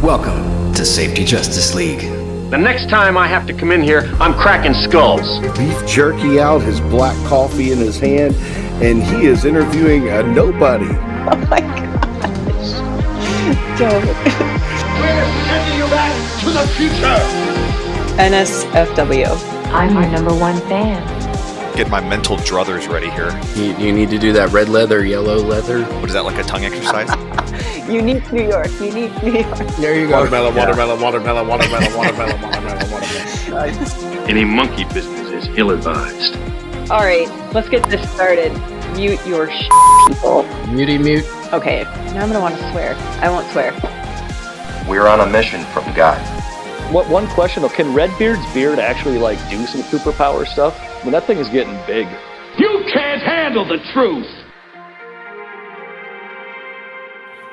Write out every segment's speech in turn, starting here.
Welcome to Safety Justice League. The next time I have to come in here, I'm cracking skulls. Beef jerky out, his black coffee in his hand, and he is interviewing a nobody. Oh my gosh. Don't. We're sending you back to the future. NSFW. I'm your number one fan. Get my mental druthers ready here. You need to do that red leather, yellow leather. What is that, like a tongue exercise? Unique New York. Unique New York. There you go. Watermelon. Any monkey business is ill-advised. All right, let's get this started. Mute your people. Mute. Okay, now I'm gonna want to swear. I won't swear. We're on a mission from God. What one question though, can Redbeard's beard actually like do some superpower stuff? I mean, that thing is getting big. You can't handle the truth.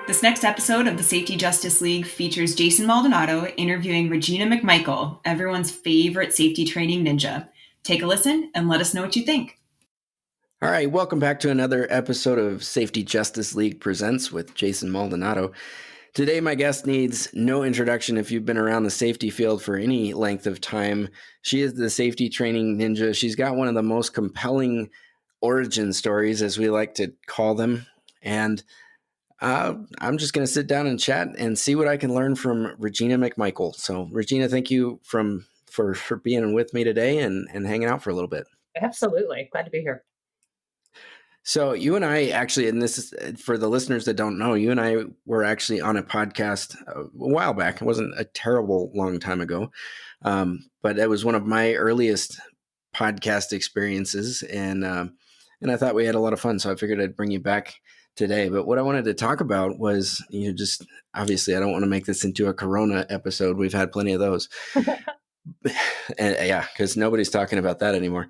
This next episode of the Safety Justice League features Jason Maldonado interviewing Regina McMichael, everyone's favorite safety training ninja. Take a listen and let us know what you think. All right, welcome back to another episode of Safety Justice League Presents with Jason Maldonado. Today, my guest needs no introduction if you've been around the safety field for any length of time. She is the safety training ninja. She's got one of the most compelling origin stories, as we like to call them. And I'm just going to sit down and chat and see what I can learn from Regina McMichael. So, Regina, thank you for being with me today and hanging out for a little bit. Absolutely. Glad to be here. So you and I actually, and this is for the listeners that don't know, you and I were actually on a podcast a while back. It wasn't a terrible long time ago, but it was one of my earliest podcast experiences, and I thought we had a lot of fun. So I figured I'd bring you back today. But what I wanted to talk about was, just obviously, I don't want to make this into a Corona episode. We've had plenty of those, and yeah, because nobody's talking about that anymore.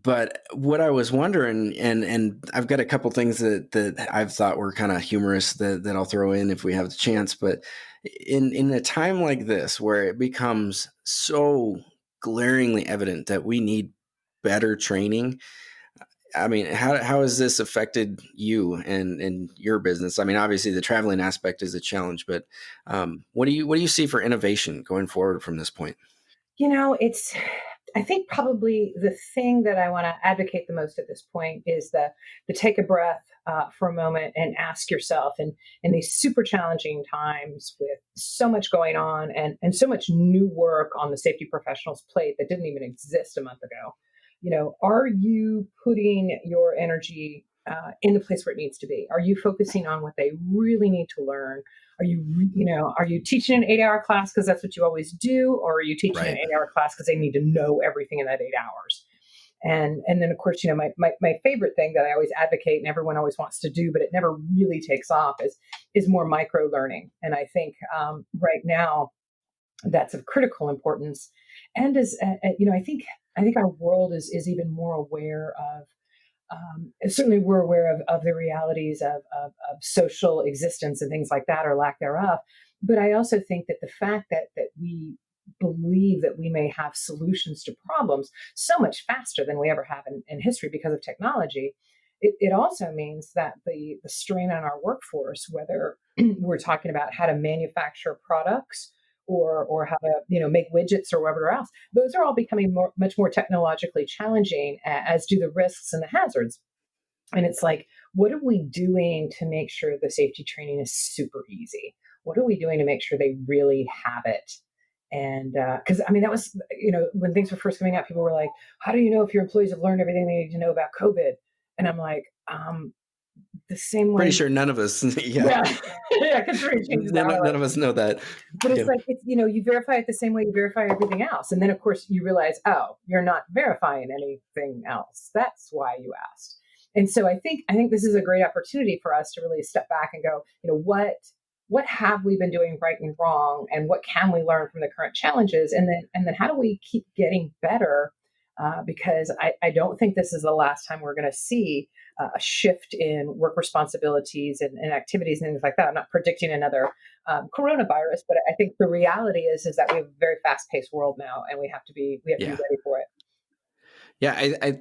But what I was wondering, and I've got a couple things that I've thought were kind of humorous that I'll throw in if we have the chance. But in a time like this, where it becomes so glaringly evident that we need better training, I mean, how has this affected you and your business? I mean, obviously the traveling aspect is a challenge, but what do you see for innovation going forward from this point? I think probably the thing that I want to advocate the most at this point is the take a breath for a moment and ask yourself, in these super challenging times with so much going on and so much new work on the safety professionals' plate that didn't even exist a month ago, are you putting your energy in the place where it needs to be? Are you focusing on what they really need to learn? Are you teaching an 8-hour class because that's what you always do? Or are you teaching an 8-hour class because they need to know everything in that 8 hours? And then of course, my favorite thing that I always advocate and everyone always wants to do, but it never really takes off is more micro learning. And I think right now that's of critical importance. And I think our world is even more aware of, certainly we're aware of the realities of social existence and things like that, or lack thereof. But I also think that the fact that we believe that we may have solutions to problems so much faster than we ever have in history because of technology, it also means that the strain on our workforce, whether we're talking about how to manufacture products or how to make widgets or whatever else, those are all becoming much more technologically challenging, as do the risks and the hazards. And it's like, what are we doing to make sure the safety training is super easy? What are we doing to make sure they really have it? And because that was, when things were first coming out, people were like, how do you know if your employees have learned everything they need to know about COVID? And I'm like, the same way. Pretty sure none of us. Yeah, because none of us know that. But it's like, you verify it the same way you verify everything else, and then of course you realize, oh, you're not verifying anything else. That's why you asked. And so I think this is a great opportunity for us to really step back and go, what have we been doing right and wrong, and what can we learn from the current challenges, and then how do we keep getting better? Because I don't think this is the last time we're going to see a shift in work responsibilities and activities and things like that. I'm not predicting another coronavirus, but I think the reality is that we have a very fast-paced world now, and we have to be ready for it. Yeah,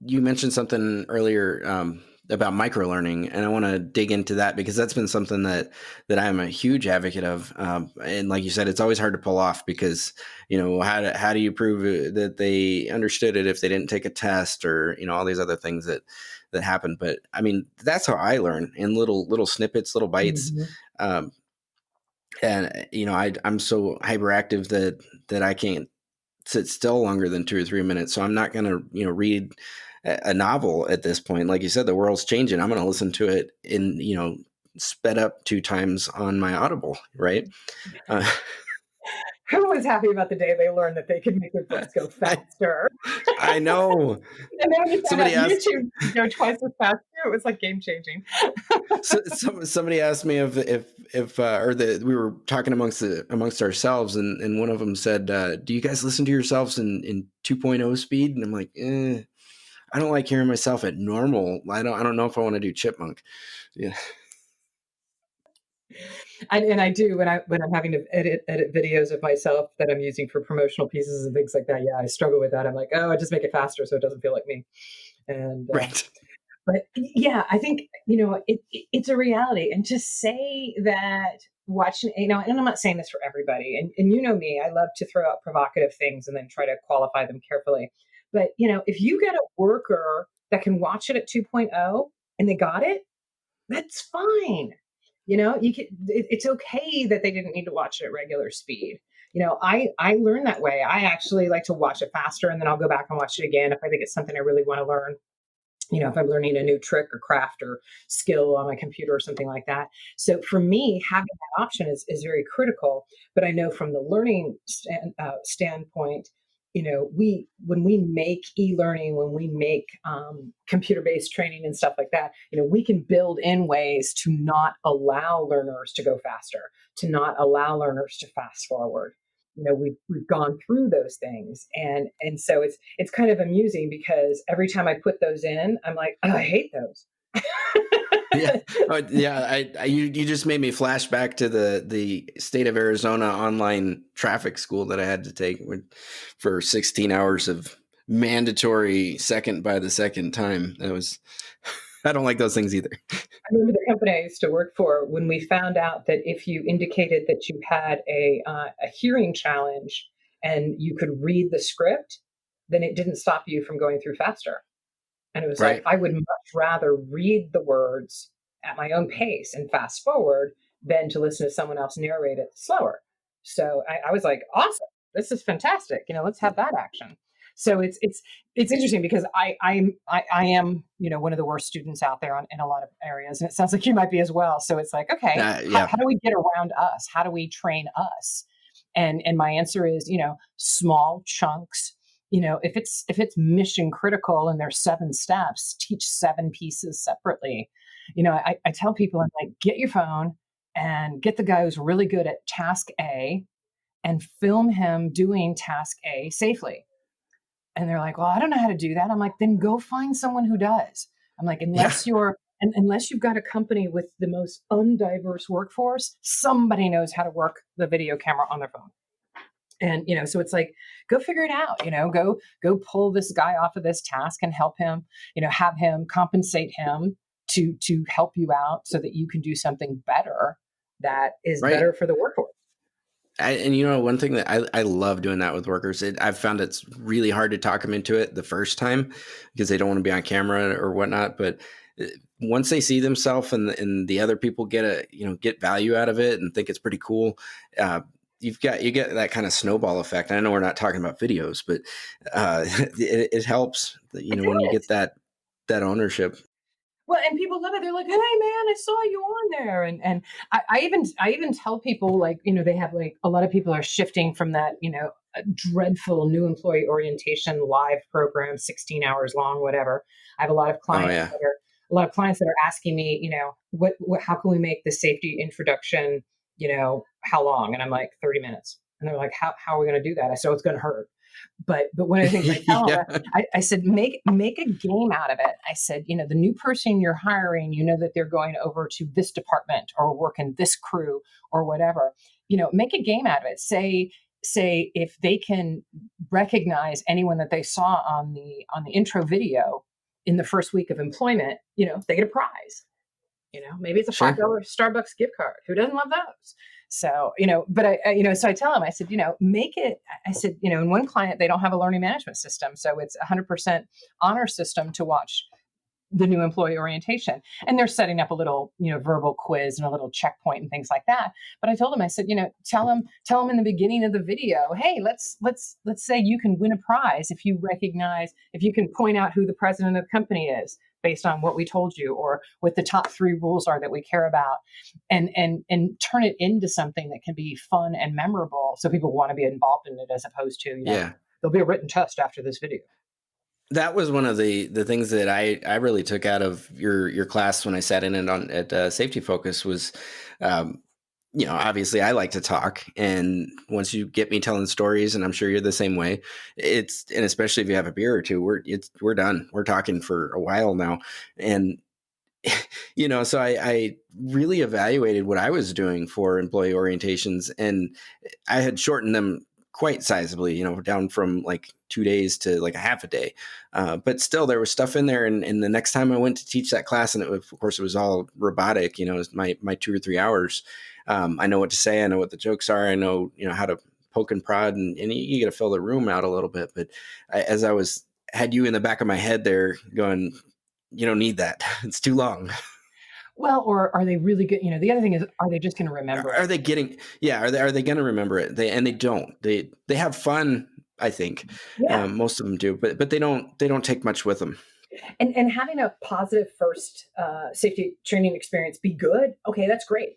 you mentioned something earlier microlearning, and I want to dig into that because that's been something that I'm a huge advocate of. And like you said, it's always hard to pull off because, how do you prove that they understood it if they didn't take a test or, all these other things that happen. But I mean, that's how I learn, in little snippets, little bites. Mm-hmm. And I'm so hyperactive that I can't sit still longer than 2 or 3 minutes. So I'm not going to, read a novel at this point. Like you said, the world's changing. I'm going to listen to it in, sped up 2 times on my Audible. Right. Who was happy about the day they learned that they could make their books go faster? I know. And then somebody asked YouTube go twice as fast. It was like game changing. Somebody asked me if we were talking amongst ourselves, and one of them said, "Do you guys listen to yourselves in 2.0 speed?" And I'm like, I don't like hearing myself at normal. I don't know if I want to do chipmunk. Yeah. I do when I'm having to edit videos of myself that I'm using for promotional pieces and things like that. Yeah, I struggle with that. I'm like, I just make it faster so it doesn't feel like me. And right. But yeah, I think it's a reality. And to say that watching, and I'm not saying this for everybody. And me, I love to throw out provocative things and then try to qualify them carefully. But if you get a worker that can watch it at 2.0 and they got it, that's fine. It's okay that they didn't need to watch it at regular speed. I learn that way. I actually like to watch it faster and then I'll go back and watch it again if I think it's something I really want to learn. If I'm learning a new trick or craft or skill on my computer or something like that. So for me, having that option is very critical. But I know from the learning standpoint, when we make e-learning, when we make computer-based training and stuff like that, we can build in ways to not allow learners to go faster, to not allow learners to fast forward. We've gone through those things, and so it's kind of amusing because every time I put those in, I'm like, I hate those. You just made me flash back to the state of Arizona online traffic school that I had to take for 16 hours of mandatory second by the second time. I don't like those things either. I remember the company I used to work for, when we found out that if you indicated that you had a hearing challenge and you could read the script, then it didn't stop you from going through faster. And it was right. Like, I would much rather read the words at my own pace and fast forward than to listen to someone else narrate it slower. So I was like, awesome, this is fantastic. Let's have that action. So it's interesting because I am one of the worst students out there in a lot of areas, and it sounds like you might be as well. So it's like, okay, how do we get around us? How do we train us? And my answer is small chunks. If it's mission critical and there's 7 steps, teach 7 pieces separately. I tell people, I'm like, get your phone and get the guy who's really good at task A and film him doing task A safely. And they're like, well, I don't know how to do that. I'm like, then go find someone who does. I'm like, unless you've got a company with the most undiverse workforce, somebody knows how to work the video camera on their phone. And, so it's like, go figure it out, go pull this guy off of this task and help him, have him, compensate him to help you out so that you can do something better that is better for the workforce. One thing that I love doing that with workers, I've found it's really hard to talk them into it the first time because they don't want to be on camera or whatnot. But once they see themselves and the other people get value out of it and think it's pretty cool, you get that kind of snowball effect. I know we're not talking about videos, but it helps, when you get that ownership. Well, and people love it. They're like, "Hey, man, I saw you on there," and I even tell people, like, they have, like, a lot of people are shifting from that dreadful new employee orientation live program, 16 hours long, whatever. I have a lot of clients that are asking me, what how can we make the safety introduction, how long? And I'm like, 30 minutes. And they're like, how are we going to do that? I said, it's going to hurt. But one of the things I tell them, I said, make a game out of it. I said, the new person you're hiring, that they're going over to this department or work in this crew or whatever, make a game out of it. Say if they can recognize anyone that they saw on the intro video in the first week of employment, they get a prize. Maybe it's a $5 Starbucks gift card. Who doesn't love those? So, but so I tell them, I said, make it, I said, in one client, they don't have a learning management system. So it's 100% honor system to watch the new employee orientation. And they're setting up a little, verbal quiz and a little checkpoint and things like that. But I told them, I said, tell them in the beginning of the video, hey, let's say you can win a prize if you can point out who the president of the company is based on what we told you, or what the top 3 rules are that we care about, and turn it into something that can be fun and memorable, so people want to be involved in it, as opposed to, there'll be a written test after this video. That was one of the things that I really took out of your class when I sat in it at Safety Focus was, obviously I like to talk, and once you get me telling stories, and I'm sure you're the same way, and especially if you have a beer or two, we're done. We're talking for a while now. And, so I really evaluated what I was doing for employee orientations, and I had shortened them quite sizably, down from like 2 days to like a half a day. But still there was stuff in there. And the next time I went to teach that class, and of course it was all robotic, it was my 2 or 3 hours. I know what to say. I know what the jokes are. I know, how to poke and prod, and you got to fill the room out a little bit. But as I had you in the back of my head there going, you don't need that. It's too long. Well, or are they really good? The other thing is, are they just going to remember it? Are they getting, are they going to remember it? They don't, they have fun. I think most of them do, but they don't take much with them. And having a positive first safety training experience be good. Okay, that's great.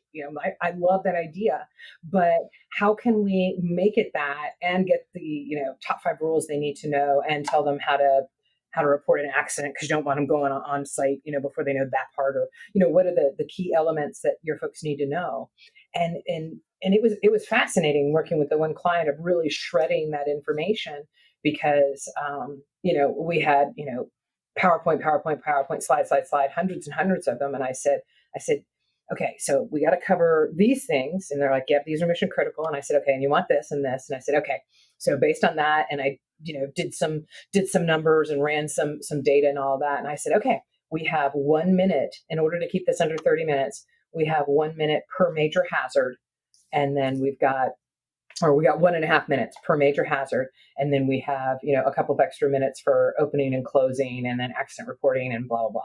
I love that idea, but how can we make it that and get the, top 5 rules they need to know, and tell them how to report an accident, because you don't want them going on site, before they know that part, or, what are the key elements that your folks need to know. And it was fascinating working with the one client of really shredding that information, because, we had, PowerPoint, slide, hundreds and hundreds of them. And I said, okay, so we got to cover these things. And they're like, yep, these are mission critical. And I said, okay, and you want this and this. And I said, okay, so based on that, and I, did some numbers and ran some data and all that. And I said, okay, we have 1 minute in order to keep this under 30 minutes. We have 1 minute per major hazard. And then we got 1.5 minutes per major hazard. And then we have, a couple of extra minutes for opening and closing, and then accident reporting and blah, blah, blah.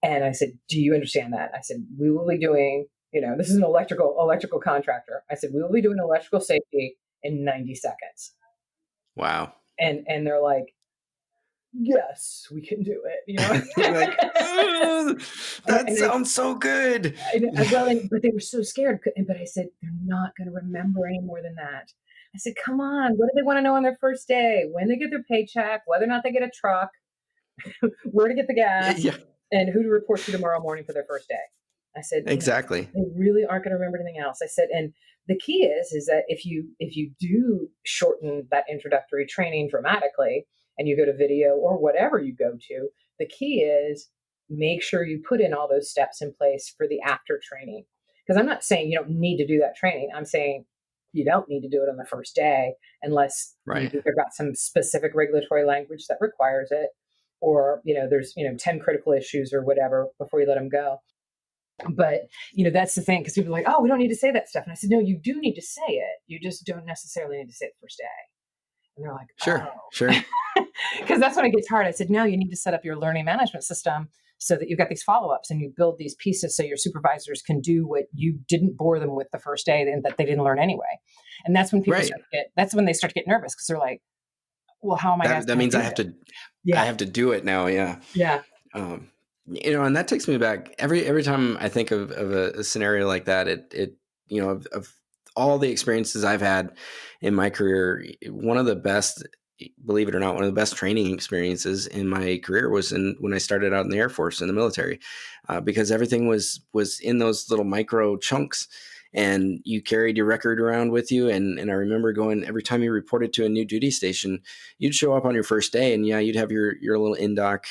And I said, do you understand that? I said, we will be doing, this is an electrical contractor. I said, we will be doing electrical safety in 90 seconds. Wow. And they're like, yes, we can do it. You're like, that sounds so good. But they were so scared. But I said, they're not going to remember any more than that. I said, come on, what do they want to know on their first day? When they get their paycheck, whether or not they get a truck, where to get the gas, and who to report to tomorrow morning for their first day. I said, exactly. They really aren't going to remember anything else. I said, and the key is that if you do shorten that introductory training dramatically, and you go to video or whatever you go to, the key is make sure you put in all those steps in place for the after training. Because I'm not saying you don't need to do that training. I'm saying you don't need to do it on the first day unless you've got some specific regulatory language that requires it, or, there's, 10 critical issues or whatever before you let them go. But, that's the thing, because people are like, oh, we don't need to say that stuff. And I said, no, you do need to say it. You just don't necessarily need to say it the first day. And they're like, sure. Because that's when it gets hard. I said, no, you need to set up your learning management system so that you've got these follow-ups and you build these pieces so your supervisors can do what you didn't bore them with the first day and that they didn't learn anyway. And that's when people that's when they start to get nervous, because they're like, well, how am I? That means I have to do it now. Yeah. Yeah. And that takes me back every time I think of a scenario like that, of all the experiences I've had in my career, one of the best, believe it or not, one of the best training experiences in my career was when I started out in the Air Force, in the military, because everything was in those little micro chunks, and you carried your record around with you. And I remember going, every time you reported to a new duty station, you'd show up on your first day, and you'd have your little in-doc,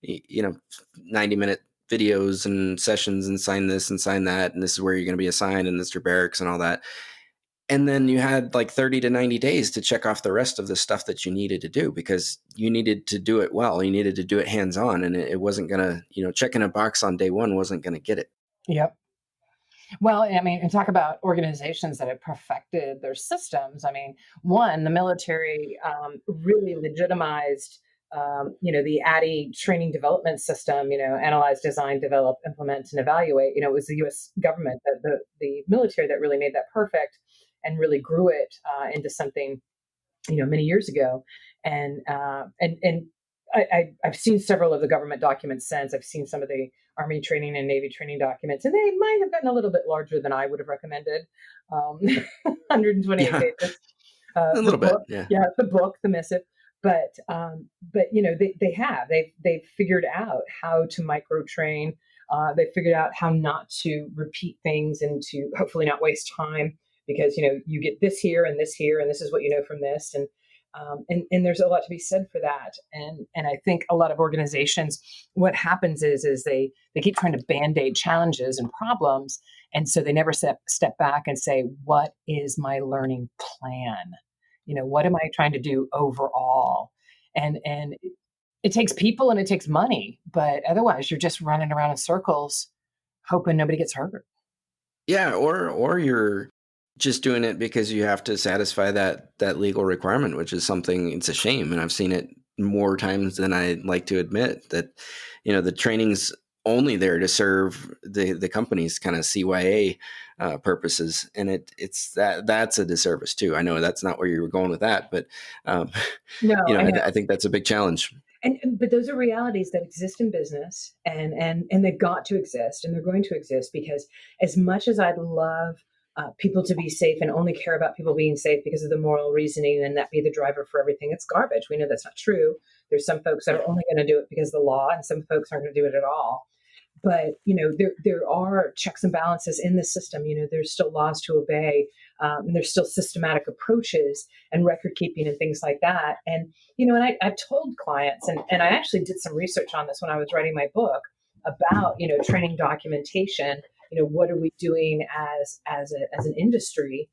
90-minute videos and sessions, and sign this and sign that, and this is where you're going to be assigned, and this is your barracks and all that. And then you had like 30 to 90 days to check off the rest of the stuff that you needed to do, because you needed to do it well. You needed to do it hands-on, and it wasn't going to, checking a box on day one wasn't going to get it. Yep. Well, I mean, and talk about organizations that have perfected their systems. I mean, one, the military really legitimized, the ADDIE training development system, analyze, design, develop, implement, and evaluate. It was the U.S. government, the military that really made that perfect and really grew it into something, many years ago. And I've seen several of the government documents since. I've seen some of the Army training and Navy training documents, and they might have gotten a little bit larger than I would have recommended. 128 pages. A little bit, yeah. Yeah, the book, the missive. But they've figured out how to micro train. They figured out how not to repeat things and to hopefully not waste time, because you get this here and this here, and this is what you know from this, and there's a lot to be said for that. And I think a lot of organizations, what happens is they keep trying to band-aid challenges and problems, and so they never step back and say, what is my learning plan? What am I trying to do overall? And it takes people and it takes money, but otherwise you're just running around in circles hoping nobody gets hurt. Yeah, or you're just doing it because you have to satisfy that legal requirement, which is something, it's a shame. And I've seen it more times than I'd like to admit, that, the training's only there to serve the company's kind of CYA purposes. And that's a disservice too. I know that's not where you were going with that, but No, I think that's a big challenge. But those are realities that exist in business, and they've got to exist, and they're going to exist, because as much as I'd love people to be safe and only care about people being safe because of the moral reasoning and that be the driver for everything, it's garbage. We know that's not true. There's some folks that are only going to do it because of the law, and some folks aren't going to do it at all. But, there are checks and balances in the system. There's still laws to obey. And there's still systematic approaches and record keeping and things like that. And, I've told clients, and I actually did some research on this when I was writing my book about, training documentation. What are we doing as an industry?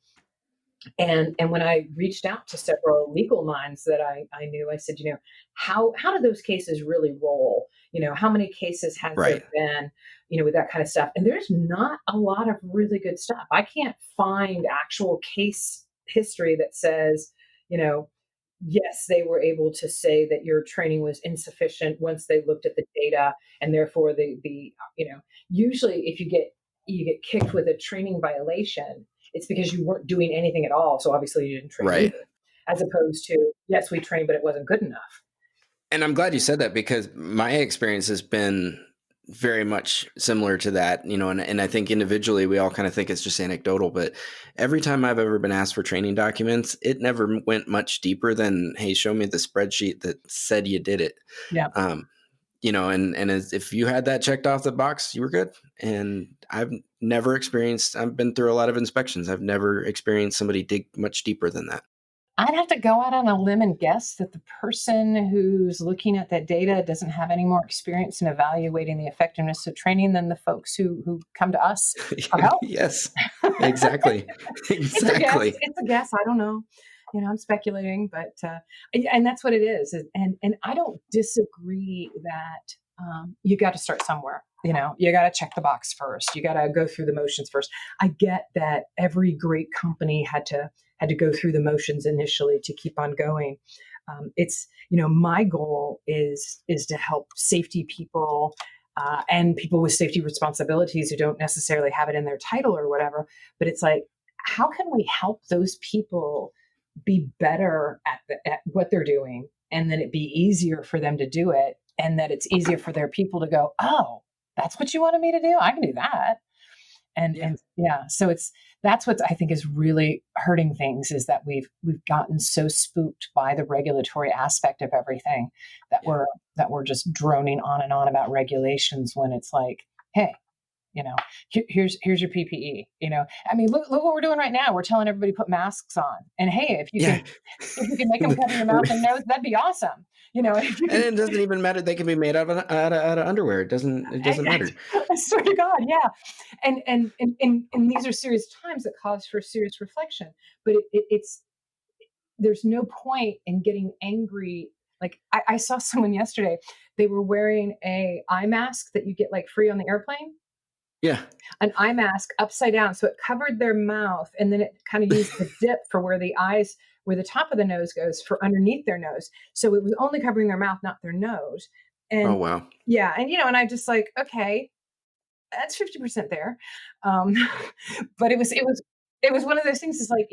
And when I reached out to several legal minds that I knew, I said, how do those cases really roll? How many cases has there been, with that kind of stuff? And there's not a lot of really good stuff. I can't find actual case history that says, yes, they were able to say that your training was insufficient once they looked at the data, and therefore usually if you get kicked with a training violation, it's because you weren't doing anything at all. So obviously you didn't train either, as opposed to, yes, we trained, but it wasn't good enough. And I'm glad you said that, because my experience has been very much similar to that, and I think individually we all kind of think it's just anecdotal, but every time I've ever been asked for training documents, it never went much deeper than, hey, show me the spreadsheet that said you did it. Yeah. If you had that checked off the box, you were good. And I've been through a lot of inspections. I've never experienced somebody dig much deeper than that. I'd have to go out on a limb and guess that the person who's looking at that data doesn't have any more experience in evaluating the effectiveness of training than the folks who come to us for help. Yes, exactly. Exactly. It's a guess. I don't know. I'm speculating, but and that's what it is. And I don't disagree that you got to start somewhere. You got to check the box first. You got to go through the motions first. I get that every great company had to go through the motions initially to keep on going. It's my goal is to help safety people and people with safety responsibilities who don't necessarily have it in their title or whatever. But it's like, how can we help those people be better at what they're doing, and then it be easier for them to do it, and that it's easier for their people to go, oh, that's what you wanted me to do? I can do that. And so that's what I think is really hurting things, is that we've gotten so spooked by the regulatory aspect of everything that we're just droning on and on about regulations, when it's like, hey, Here's your PPE. I mean, look what we're doing right now. We're telling everybody to put masks on. And hey, if you can make them cover your mouth and nose, that'd be awesome. And it doesn't even matter. They can be made out of underwear. It doesn't matter. I swear to God, yeah. And these are serious times that cause for serious reflection. But it's there's no point in getting angry. Like I saw someone yesterday. They were wearing a eye mask that you get like free on the airplane. Yeah. An eye mask upside down. So it covered their mouth, and then it kind of used the dip for where the top of the nose goes for underneath their nose. So it was only covering their mouth, not their nose. And oh, wow. Yeah. And, and I just like, okay, that's 50% there. But it was one of those things. It's like,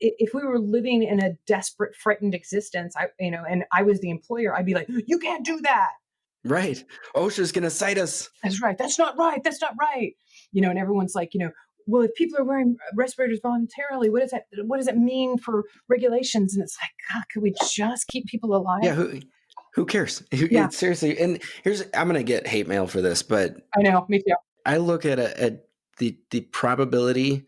if we were living in a desperate, frightened existence, and I was the employer, I'd be like, you can't do that. Right. OSHA's going to cite us. That's right. That's not right. That's not right. And everyone's like, well, if people are wearing respirators voluntarily, what does that mean for regulations? And it's like, God, could we just keep people alive? Yeah. Who cares? Yeah. Seriously. And I'm going to get hate mail for this, but I know, me too. I look at the probability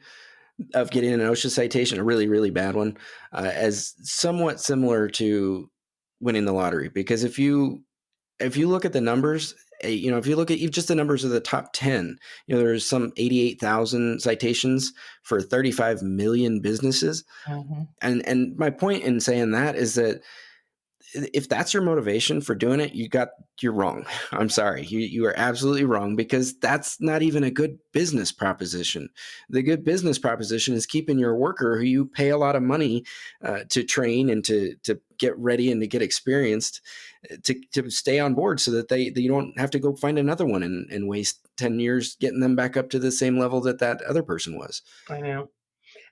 of getting an OSHA citation, a really, really bad one, as somewhat similar to winning the lottery. Because if you look at the numbers, if you look at just the numbers of the top 10, there's some 88,000 citations for 35 million businesses. Mm-hmm. And my point in saying that is that if that's your motivation for doing it, you're wrong. I'm sorry. You are absolutely wrong, because that's not even a good business proposition. The good business proposition is keeping your worker, who you pay a lot of money to train and to get ready and to get experienced, to stay on board, so that you don't have to go find another one and waste 10 years getting them back up to the same level that other person was. I know.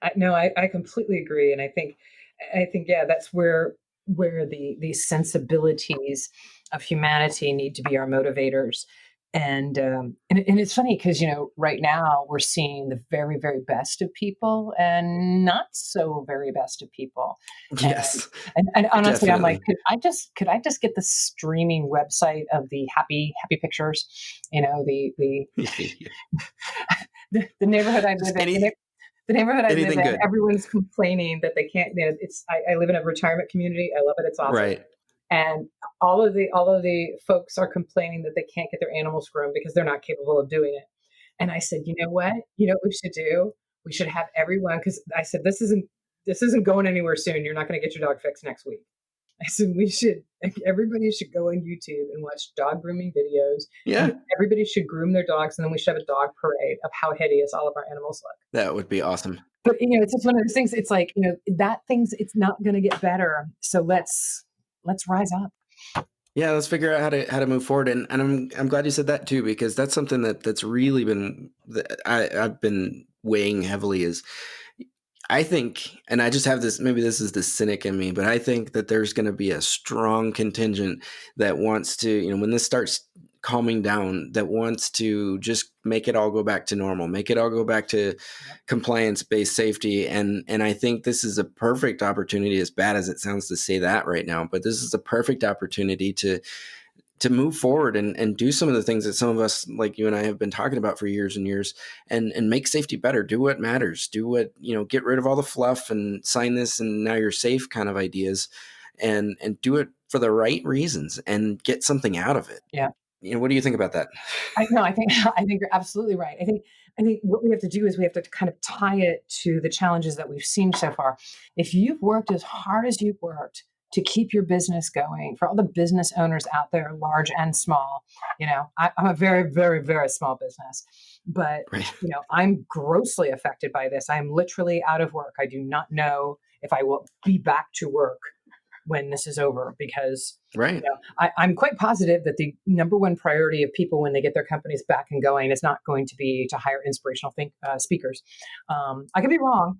I completely agree. And I think, yeah, that's where the sensibilities of humanity need to be our motivators. And it's funny because, right now we're seeing the very, very best of people and not so very best of people. Yes. And honestly, Definitely. I'm like, could I just get the streaming website of the happy pictures? The neighborhood I live in. The neighborhood I live in, everyone's complaining that they can't. I live in a retirement community. I love it. It's awesome. Right. And all of the folks are complaining that they can't get their animals groomed because they're not capable of doing it. And I said, you know what? You know what we should do? We should have everyone, because I said this isn't going anywhere soon. You're not going to get your dog fixed next week. I said everybody should go on YouTube and watch dog grooming videos. Yeah. Everybody should groom their dogs, and then we should have a dog parade of how hideous all of our animals look. That would be awesome. But it's just one of those things. It's like, it's not going to get better. So let's rise up. Yeah, let's figure out how to move forward. And I'm glad you said that too, because that's something that's really been I've been weighing heavily. Is I think, and I just have this, maybe this is the cynic in me, but I think that there's going to be a strong contingent that wants to, when this starts calming down, that wants to just make it all go back to normal, make it all go back to compliance-based safety. And I think this is a perfect opportunity, as bad as it sounds to say that right now, but this is a perfect opportunity to move forward and do some of the things that some of us, like you and I, have been talking about for years and years, and make safety better. Do what matters. Do what, get rid of all the fluff and sign this and now you're safe kind of ideas, and do it for the right reasons and get something out of it. Yeah. What do you think about that? I think you're absolutely right. I think what we have to do is we have to kind of tie it to the challenges that we've seen so far. If you've worked as hard as you've worked to keep your business going, for all the business owners out there, large and small, I'm a very, very, very small business, but, right. I'm grossly affected by this. I'm literally out of work. I do not know if I will be back to work when this is over, because right. I'm quite positive that the number one priority of people when they get their companies back and going is not going to be to hire inspirational speakers. I could be wrong.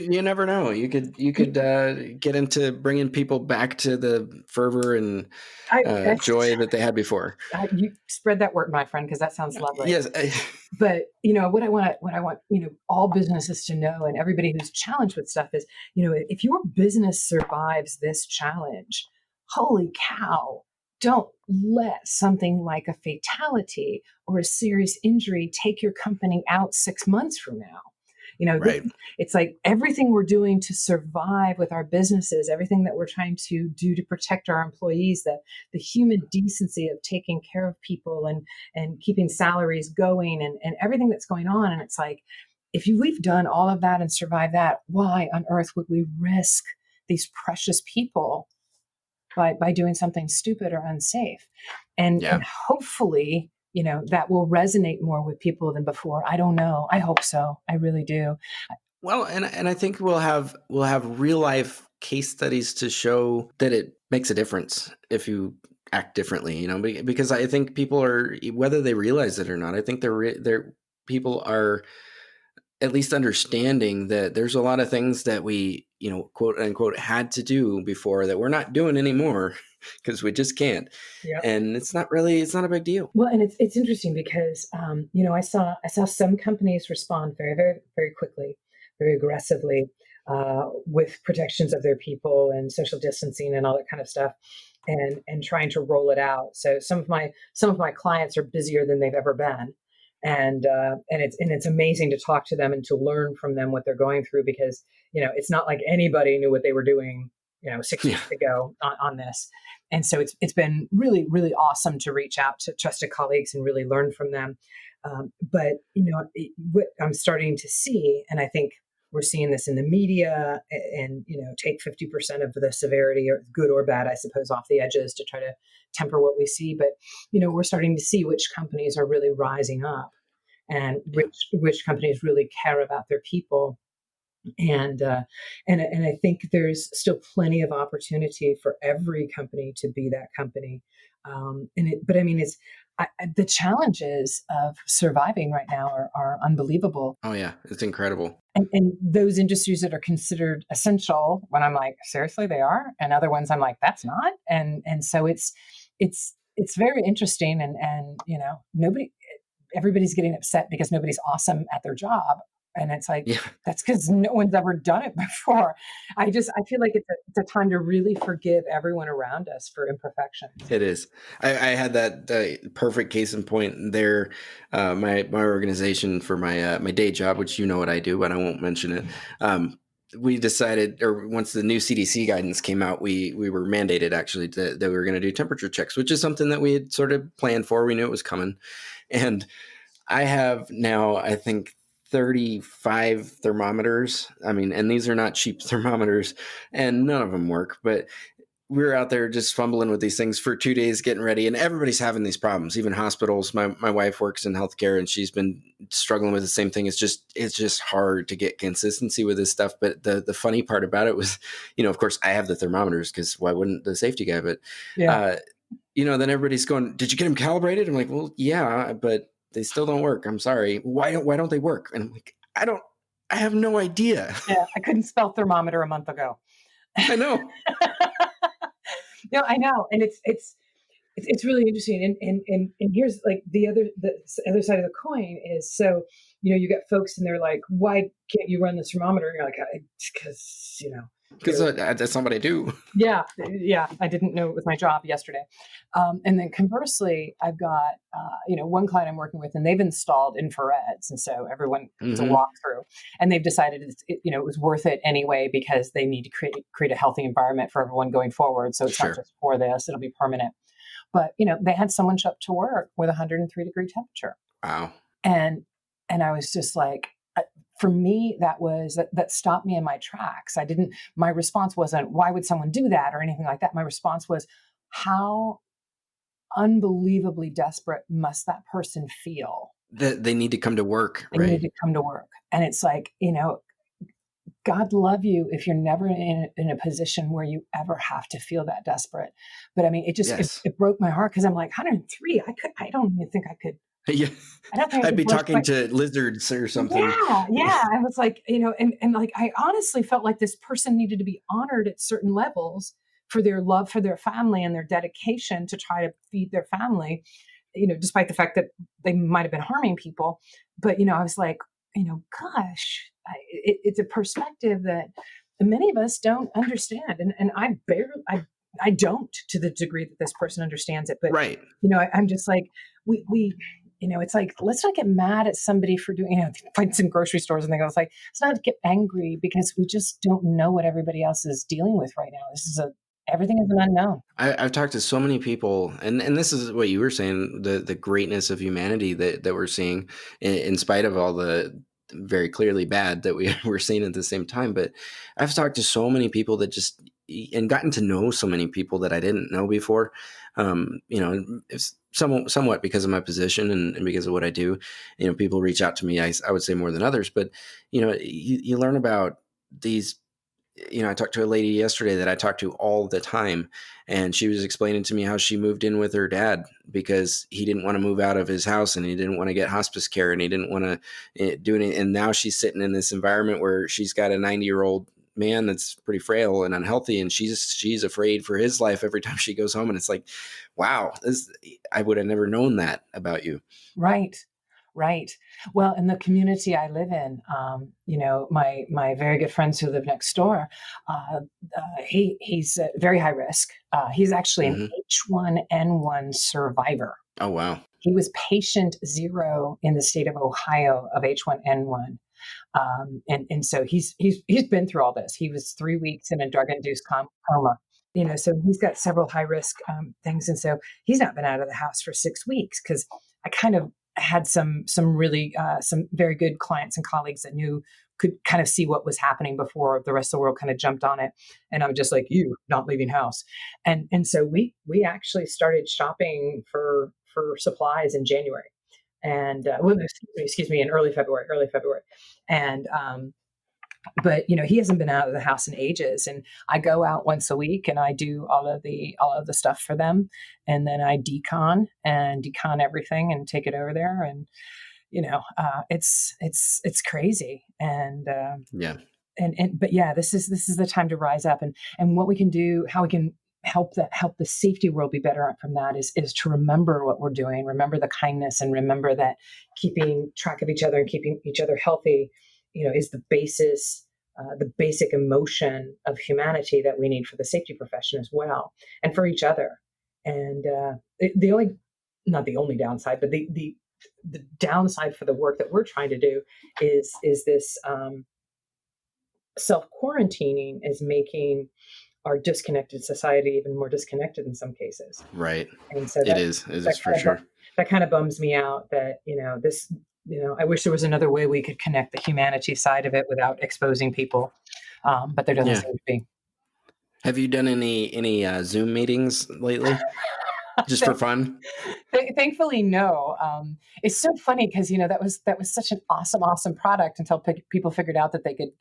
You never know. You could get into bringing people back to the fervor and joy that they had before. You spread that word, my friend, because that sounds lovely. Yes. But what I want all businesses to know, and everybody who's challenged with stuff, is if your business survives this challenge, holy cow, don't let something like a fatality or a serious injury take your company out 6 months from now. Right. It's like everything we're doing to survive with our businesses, everything that we're trying to do to protect our employees, the human decency of taking care of people and keeping salaries going and everything that's going on. And it's like, we've done all of that and survived that, why on earth would we risk these precious people by doing something stupid or unsafe? And hopefully, that will resonate more with people than before. I don't know. I hope so. I really do. Well, and I think we'll have real life case studies to show that it makes a difference if you act differently, because I think people are, whether they realize it or not, I think people are at least understanding that there's a lot of things that we, quote unquote, had to do before that we're not doing anymore because we just can't. Yep. And it's not a big deal. Well, and it's interesting because, I saw some companies respond very, very, very quickly, very aggressively with protections of their people and social distancing and all that kind of stuff, and trying to roll it out. So some of my clients are busier than they've ever been. And it's amazing to talk to them and to learn from them what they're going through, because, it's not like anybody knew what they were doing, 6 weeks ago on this. And so it's been really, really awesome to reach out to trusted colleagues and really learn from them. But, what I'm starting to see, and I think we're seeing this in the media, and, take 50% of the severity, or good or bad, I suppose, off the edges to try to temper what we see. But, we're starting to see which companies are really rising up and which companies really care about their people. And I think there's still plenty of opportunity for every company to be that company. The challenges of surviving right now are unbelievable. Oh yeah, it's incredible. And those industries that are considered essential, when I'm like, seriously, they are, and other ones I'm like, that's not. And so it's very interesting, and everybody's getting upset because nobody's awesome at their job. And it's like, that's because no one's ever done it before. I feel like it's a time to really forgive everyone around us for imperfections. It is. I had that perfect case in point there. My organization for my day job, which what I do, but I won't mention it. We decided, or once the new CDC guidance came out, we were mandated actually that we were going to do temperature checks, which is something that we had sort of planned for. We knew it was coming. And I have now, I think, 35 thermometers. And these are not cheap thermometers, and none of them work, but we were out there just fumbling with these things for 2 days, getting ready, and everybody's having these problems, even hospitals. My wife works in healthcare, and she's been struggling with the same thing. It's just hard to get consistency with this stuff. But the funny part about it was, of course, I have the thermometers because why wouldn't the safety guy? But, then everybody's going, did you get them calibrated? I'm like, well, yeah, but they still don't work. I'm sorry. Why don't they work? And I'm like, I have no idea. Yeah, I couldn't spell thermometer a month ago. I know. No, I know. And it's really interesting. And here's like the other side of the coin is, so, you get folks and they're like, why can't you run the thermometer? And you're like, because that's not what I do. Yeah. I didn't know it was my job yesterday. And then conversely, I've got, one client I'm working with, and they've installed infrareds. And so everyone gets a walkthrough, and they've decided it was worth it anyway, because they need to create a healthy environment for everyone going forward. So it's not just for this, it'll be permanent. But, they had someone show up to work with 103-degree temperature. Wow. And I was just like, for me, that stopped me in my tracks. My response wasn't, why would someone do that or anything like that? My response was, how unbelievably desperate must that person feel? That they need to come to work, right? They need to come to work. And it's like, God love you if you're never in a position where you ever have to feel that desperate. But it broke my heart, because I'm like, 103, I don't even think I could. Yeah, I'd be talking to lizards or something. Yeah. I was like, and like, I honestly felt like this person needed to be honored at certain levels for their love for their family and their dedication to try to feed their family, despite the fact that they might have been harming people. But, I was like, gosh, it's a perspective that many of us don't understand. And I I don't to the degree that this person understands it. But, Right. I'm just like, we it's like, let's not get mad at somebody for doing, find some grocery stores and things. It's like, let's not get angry because we just don't know what everybody else is dealing with right now. Everything is an unknown. I've talked to so many people, and this is what you were saying, the greatness of humanity that we're seeing in spite of all the very clearly bad that we're seeing at the same time. But I've talked to so many people that and gotten to know so many people that I didn't know before, it's somewhat because of my position and because of what I do. People reach out to me, I would say more than others, but you learn about these. I talked to a lady yesterday that I talk to all the time, and she was explaining to me how she moved in with her dad because he didn't want to move out of his house and he didn't want to get hospice care and he didn't want to do anything. And now she's sitting in this environment where she's got a 90-year-old man that's pretty frail and unhealthy, and she's afraid for his life every time she goes home. And it's like, wow, I would have never known that about you. Right. Well, in the community I live in, my very good friends who live next door, he's very high risk. He's actually an H1N1 survivor. Oh, wow. He was patient 0 in the state of Ohio of H1N1. And so he's been through all this. He was 3 weeks in a drug-induced coma. So he's got several high risk things. And so he's not been out of the house for 6 weeks because I kind of had some really some very good clients and colleagues that could kind of see what was happening before the rest of the world kind of jumped on it. And I'm just like, you not leaving house. And so we actually started shopping for supplies in January and excuse me, in early February. And but he hasn't been out of the house in ages, and I go out once a week and I do all of the stuff for them, and then I decon everything and take it over there, and it's crazy, and but yeah, this is the time to rise up, and what we can do, how we can help the safety world be better from that is to remember what we're doing, remember the kindness, and remember that keeping track of each other and keeping each other healthy is the basic emotion of humanity that we need for the safety profession as well, and for each other. And not the only downside, but the downside for the work that we're trying to do is this self-quarantining is making our disconnected society even more disconnected in some cases. Right. And so it is for sure. That kind of bums me out that, this, I wish there was another way we could connect the humanity side of it without exposing people. But there doesn't seem to be. Have you done any Zoom meetings lately? Just for fun? Thankfully, no. It's so funny because that was such an awesome product until people figured out that they could.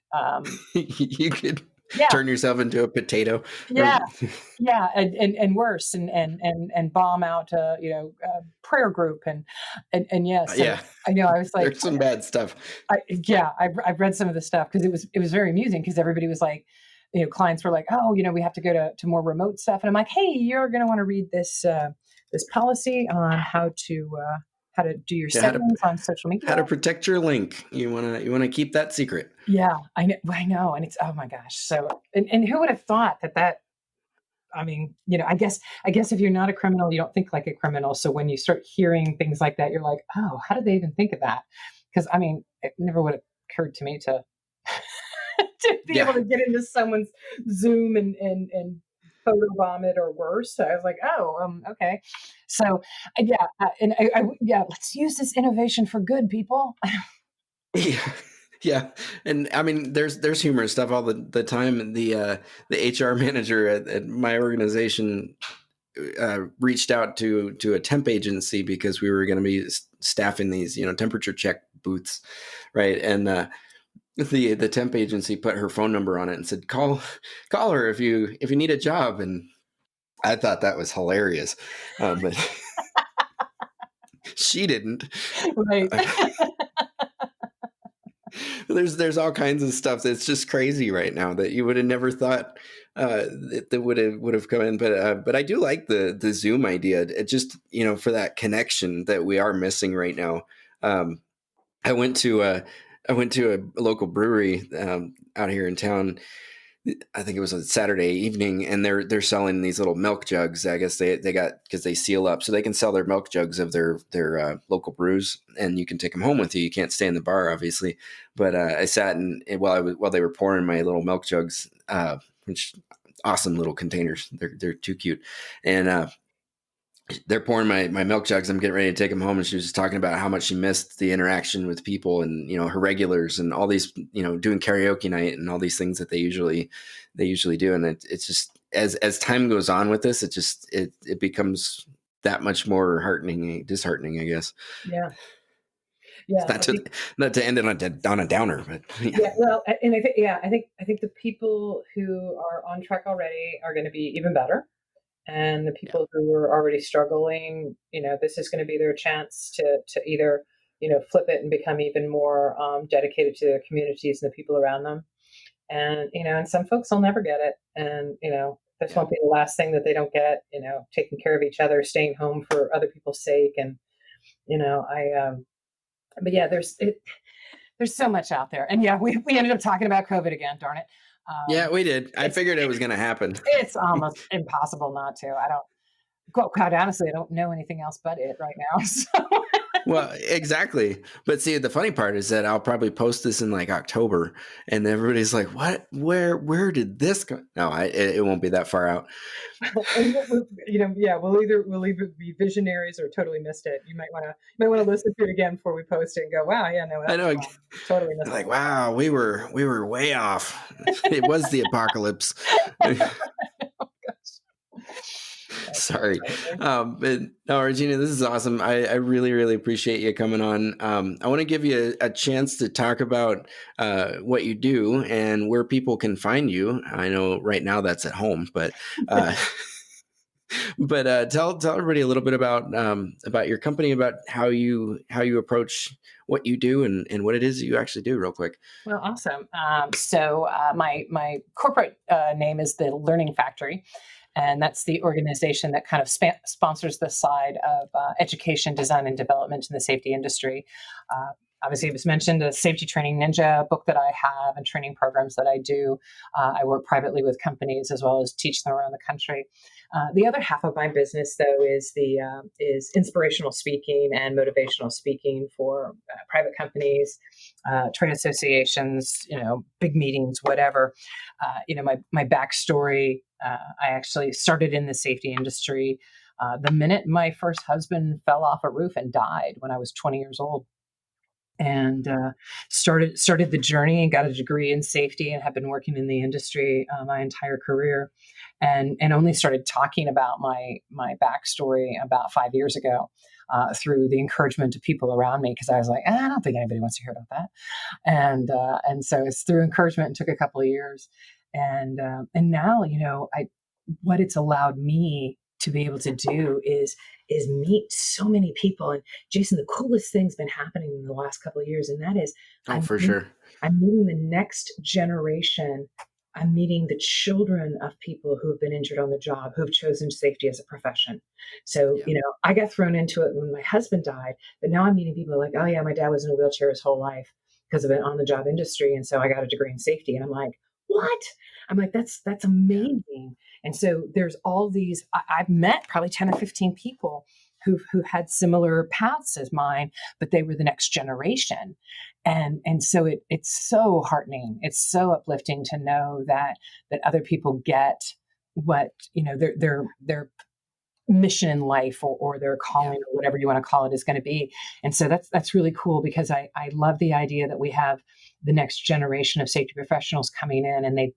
You could turn yourself into a potato. Yeah, and worse, and bomb out a prayer group and yes, I know. I was like, there's some bad stuff. I've read some of the stuff because it was very amusing because everybody was like, clients were like, oh, we have to go to more remote stuff. And I'm like, hey, you're going to want to read this policy on how to do your settings on social media. How to protect your link. You want to keep that secret. Yeah, I know. And it's, oh my gosh. So, and who would have thought that, I mean, I guess if you're not a criminal, you don't think like a criminal. So when you start hearing things like that, you're like, oh, how did they even think of that? Because I mean, it never would have occurred to me to be able to get into someone's Zoom and photo vomit or worse. So I was like, oh, okay. So let's use this innovation for good, people. Yeah. And I mean, there's humorous stuff all the time. The HR manager at my organization reached out to a temp agency because we were going to be staffing these, temperature check booths. Right. And, the temp agency put her phone number on it and said, call her if you need a job. And I thought that was hilarious. But she didn't. Right. There's all kinds of stuff that's just crazy right now that you would have never thought that would have come in. But I do like the Zoom idea. It just, for that connection that we are missing right now. I went to a local brewery out here in town I think it was a Saturday evening, and they're selling these little milk jugs. I guess they got, because they seal up, so they can sell their milk jugs of their local brews, and you can take them home with you. You can't stay in the bar, obviously, but I sat and while they were pouring my little milk jugs, which awesome little containers. They're too cute, and they're pouring my milk jugs. I'm getting ready to take them home. And she was just talking about how much she missed the interaction with people and, her regulars and all these, doing karaoke night and all these things that they usually do. And it's just, as time goes on with this, it becomes that much more disheartening, I guess. Yeah. Yeah. Not to end it on a downer, but yeah. Well, and I think the people who are on track already are going to be even better. And the people who are already struggling, this is going to be their chance to either, flip it and become even more dedicated to their communities and the people around them. And, and some folks will never get it. And, this won't be the last thing that they don't get, taking care of each other, staying home for other people's sake. And, but yeah, there's so much out there. And yeah, we ended up talking about COVID again, darn it. Yeah, we did. I figured it was going to happen. It's almost impossible not to. Quite honestly, I don't know anything else but it right now. So. Well, exactly. But see, the funny part is that I'll probably post this in like October, and everybody's like, "What? Where did this go?" No, it won't be that far out. We'll either be visionaries or totally missed it. You might want to listen to it again before we post it and go, "Wow, yeah, no, I know, totally missed it." Like, wow, we were way off. It was the apocalypse. Sorry. But no, Regina, this is awesome. I really, really appreciate you coming on. I want to give you a chance to talk about what you do and where people can find you. I know right now that's at home, but tell everybody a little bit about your company, about how you approach what you do and what it is that you actually do, real quick. Well, awesome. So my corporate name is the Learning Factory. And that's the organization that kind of sponsors the side of education, design, and development in the safety industry. Obviously, it was mentioned a Safety Training Ninja book that I have and training programs that I do. I work privately with companies as well as teach them around the country. The other half of my business, though, is inspirational speaking and motivational speaking for private companies, trade associations, big meetings, whatever. My backstory. I actually started in the safety industry the minute my first husband fell off a roof and died when I was 20 years old. And started the journey and got a degree in safety and have been working in the industry my entire career, and only started talking about my backstory about 5 years ago through the encouragement of people around me, because I was like, I don't think anybody wants to hear about that, and so it's through encouragement. It took a couple of years, and now what it's allowed me to be able to do is meet so many people. And Jason, the coolest thing's been happening in the last couple of years, and that is, I'm meeting the next generation. I'm meeting the children of people who have been injured on the job, who have chosen safety as a profession. So, I got thrown into it when my husband died, but now I'm meeting people who are like, oh yeah, my dad was in a wheelchair his whole life because of an on-the-job industry. And so I got a degree in safety. And I'm like, what? I'm like, that's amazing. And so there's all these, I've met probably 10 or 15 people who had similar paths as mine, but they were the next generation. And so it's so heartening. It's so uplifting to know that other people get what, their mission in life or their calling or whatever you want to call it is going to be. And so that's really cool, because I love the idea that we have the next generation of safety professionals coming in, and they've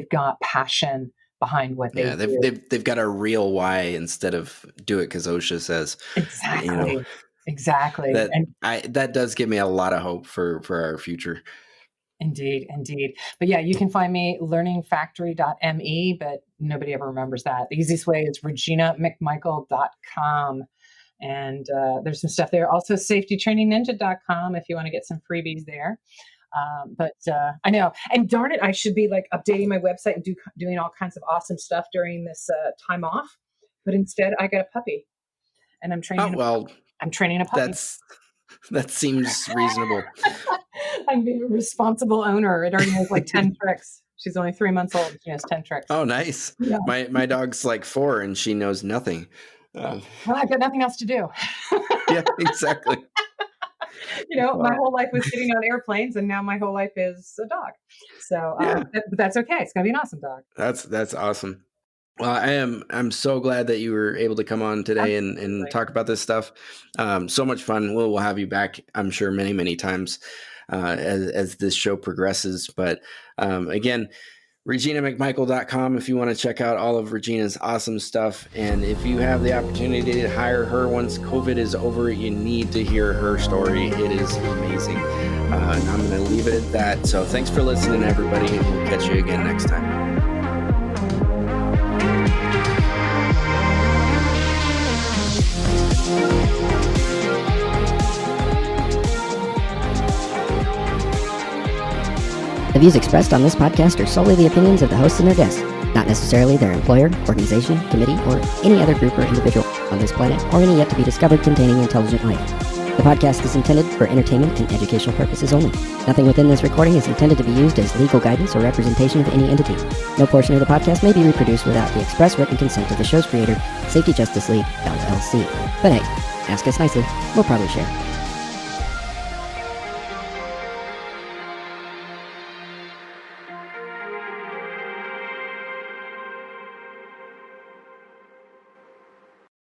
got passion behind what they do. They've got a real why instead of do it because OSHA says. Exactly. Exactly. That does give me a lot of hope for our future. Indeed. But yeah, you can find me learningfactory.me, but nobody ever remembers that. The easiest way is reginamcmichael.com. And there's some stuff there. Also safetytrainingninja.com if you want to get some freebies there. But I know, and darn it, I should be like updating my website and doing all kinds of awesome stuff during this time off. But instead, I got a puppy, and I'm training. I'm training a puppy. That seems reasonable. I'm being a responsible owner. It already has like 10 tricks. She's only 3 months old. She has 10 tricks. Oh, nice. Yeah. My dog's like 4 and she knows nothing. Well, I've got nothing else to do. Yeah, exactly. My whole life was sitting on airplanes, and now my whole life is a dog. So that's okay. It's going to be an awesome dog. That's awesome. Well, I'm so glad that you were able to come on today and talk about this stuff. So much fun. We'll have you back, I'm sure, many, many times as this show progresses. But again, ReginaMcMichael.com if you want to check out all of Regina's awesome stuff. And if you have the opportunity to hire her once COVID is over, you need to hear her story. It is amazing. And I'm going to leave it at that. So thanks for listening, everybody, and we'll catch you again next time. The views expressed on this podcast are solely the opinions of the hosts and their guests, not necessarily their employer, organization, committee, or any other group or individual on this planet or any yet to be discovered containing intelligent life. The podcast is intended for entertainment and educational purposes only. Nothing within this recording is intended to be used as legal guidance or representation of any entity. No portion of the podcast may be reproduced without the express written consent of the show's creator, Safety Justice League, LLC. But hey, ask us nicely. We'll probably share.